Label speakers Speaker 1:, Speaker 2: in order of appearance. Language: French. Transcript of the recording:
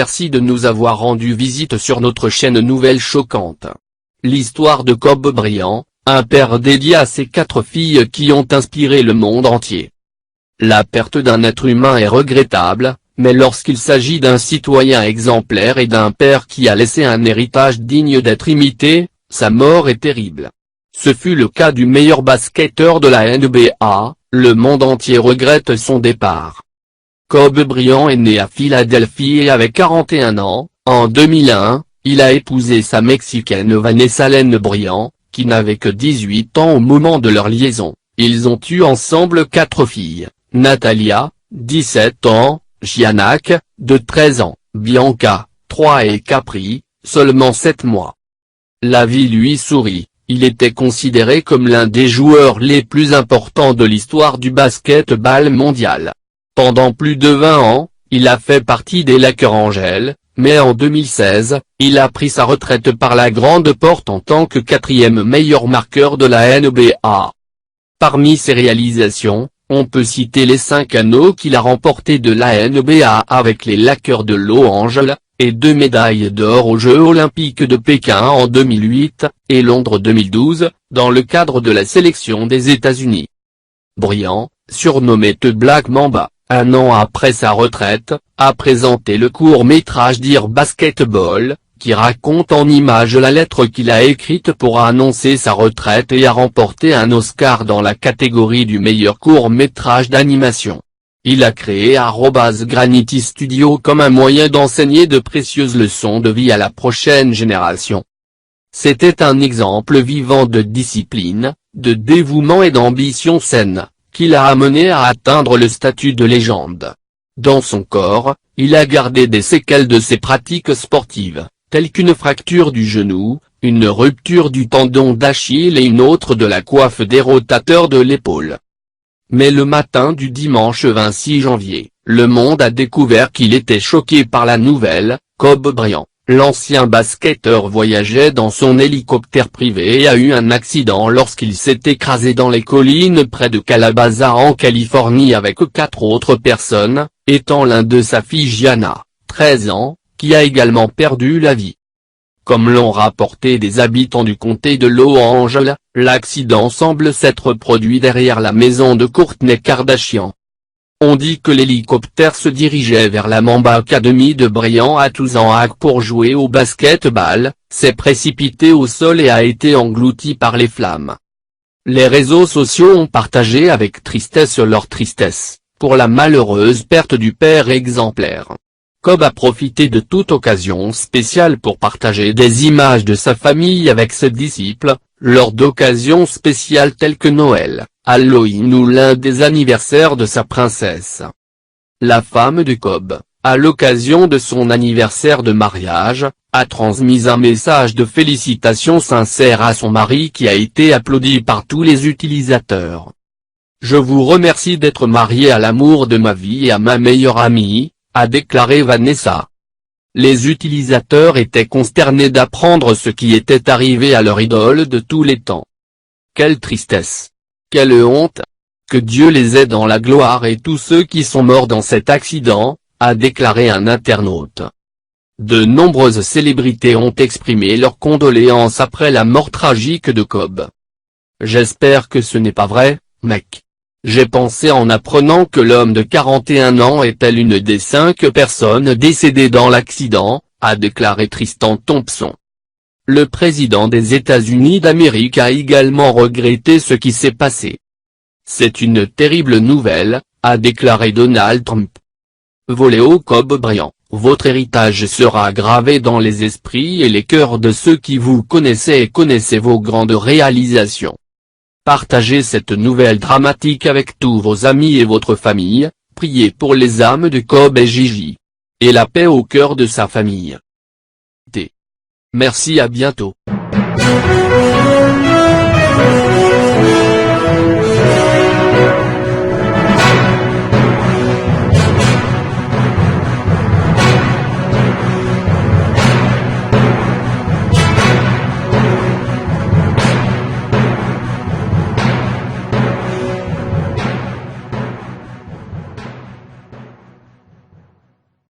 Speaker 1: Merci de nous avoir rendu visite sur notre chaîne Nouvelles Choquantes. L'histoire de Kobe Bryant, un père dédié à ses 4 filles qui ont inspiré le monde entier. La perte d'un être humain est regrettable, mais lorsqu'il s'agit d'un citoyen exemplaire et d'un père qui a laissé un héritage digne d'être imité, sa mort est terrible. Ce fut le cas du meilleur basketteur de la NBA, le monde entier regrette son départ. Kobe Bryant est né à Philadelphie et avait 41 ans, en 2001, il a épousé sa Mexicaine Vanessa Lynn Bryant, qui n'avait que 18 ans au moment de leur liaison. Ils ont eu ensemble 4 filles, Natalia, 17 ans, Giannac, de 13 ans, Bianca, 3 et Capri, seulement 7 mois. La vie lui sourit, il était considéré comme l'un des joueurs les plus importants de l'histoire du basketball mondial. Pendant plus de 20 ans, il a fait partie des Lakers Angels, mais en 2016, il a pris sa retraite par la grande porte en tant que 4e meilleur marqueur de la NBA. Parmi ses réalisations, on peut citer les 5 anneaux qu'il a remportés de la NBA avec les Lakers de Los Angeles, et 2 médailles d'or aux Jeux Olympiques de Pékin en 2008, et Londres 2012, dans le cadre de la sélection des États-Unis. Bryant, surnommé The Black Mamba, un an après sa retraite, a présenté le court-métrage Dear Basketball, qui raconte en images la lettre qu'il a écrite pour annoncer sa retraite et a remporté un Oscar dans la catégorie du meilleur court-métrage d'animation. Il a créé @Granity Studio comme un moyen d'enseigner de précieuses leçons de vie à la prochaine génération. C'était un exemple vivant de discipline, de dévouement et d'ambition saine, qui l'a amené à atteindre le statut de légende. Dans son corps, il a gardé des séquelles de ses pratiques sportives, telles qu'une fracture du genou, une rupture du tendon d'Achille et une autre de la coiffe des rotateurs de l'épaule. Mais le matin du dimanche 26 janvier, le monde a découvert qu'il était choqué par la nouvelle. Kobe Bryant, l'ancien basketteur, voyageait dans son hélicoptère privé et a eu un accident lorsqu'il s'est écrasé dans les collines près de Calabasas en Californie avec 4 autres personnes, étant l'un de sa fille Gianna, 13 ans, qui a également perdu la vie. Comme l'ont rapporté des habitants du comté de Los Angeles, l'accident semble s'être produit derrière la maison de Kourtney Kardashian. On dit que l'hélicoptère se dirigeait vers la Mamba Academy de Bryant à Tucson pour jouer au basketball, s'est précipité au sol et a été englouti par les flammes. Les réseaux sociaux ont partagé avec tristesse leur tristesse, pour la malheureuse perte du père exemplaire. Kobe a profité de toute occasion spéciale pour partager des images de sa famille avec ses disciples, lors d'occasions spéciales telles que Noël, Halloween ou l'un des anniversaires de sa princesse. La femme de Kobe, à l'occasion de son anniversaire de mariage, a transmis un message de félicitations sincères à son mari qui a été applaudi par tous les utilisateurs. « Je vous remercie d'être marié à l'amour de ma vie et à ma meilleure amie », a déclaré Vanessa. Les utilisateurs étaient consternés d'apprendre ce qui était arrivé à leur idole de tous les temps. Quelle tristesse! Quelle honte! Que Dieu les ait dans la gloire et tous ceux qui sont morts dans cet accident, a déclaré un internaute. De nombreuses célébrités ont exprimé leurs condoléances après la mort tragique de Kobe. J'espère que ce n'est pas vrai, mec. J'ai pensé en apprenant que l'homme de 41 ans était l'une des 5 personnes décédées dans l'accident, a déclaré Tristan Thompson. Le président des États-Unis d'Amérique a également regretté ce qui s'est passé. C'est une terrible nouvelle, a déclaré Donald Trump. Voléo Kobe Bryant, votre héritage sera gravé dans les esprits et les cœurs de ceux qui vous connaissaient et connaissez vos grandes réalisations. Partagez cette nouvelle dramatique avec tous vos amis et votre famille, priez pour les âmes de Kobe et Gigi. Et la paix au cœur de sa famille. Merci, à bientôt.